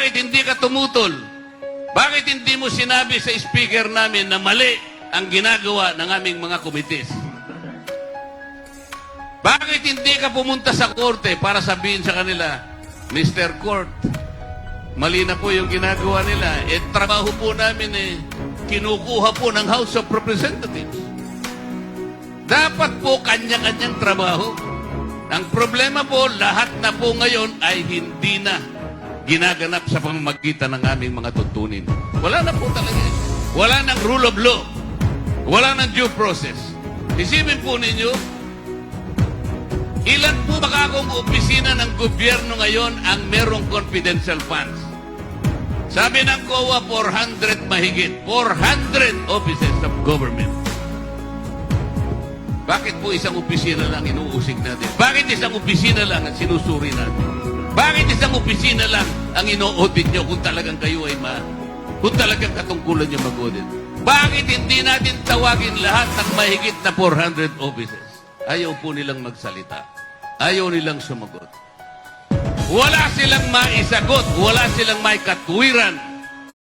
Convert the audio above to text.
Bakit hindi ka tumutol? Bakit hindi mo sinabi sa speaker namin na mali ang ginagawa ng aming mga komites? Bakit hindi ka pumunta sa korte para sabihin sa kanila, Mr. Court, mali na po yung ginagawa nila. Trabaho po namin kinukuha po ng House of Representatives. Dapat po kanya-kanyang trabaho. Ang problema po, lahat na po ngayon ay hindi na ginaganap sa pamamagitan ng aming mga tuntunin. Wala na po talaga. Wala ng rule of law. Wala ng due process. Isipin po ninyo, ilan po akong opisina ng gobyerno ngayon ang merong confidential funds? Sabi ng COA, 400 mahigit. 400 offices of government. Bakit po isang opisina lang inuusig natin? Bakit isang opisina lang ang sinusuri natin? Bakit isang opisina lang ang ino-audit nyo kung talagang kayo ay kung talagang katungkulan nyo mag-audit? Bakit hindi natin tawagin lahat ng mahigit na 400 offices? Ayaw po nilang magsalita. Ayaw nilang sumagot. Wala silang maisagot. Wala silang may katwiran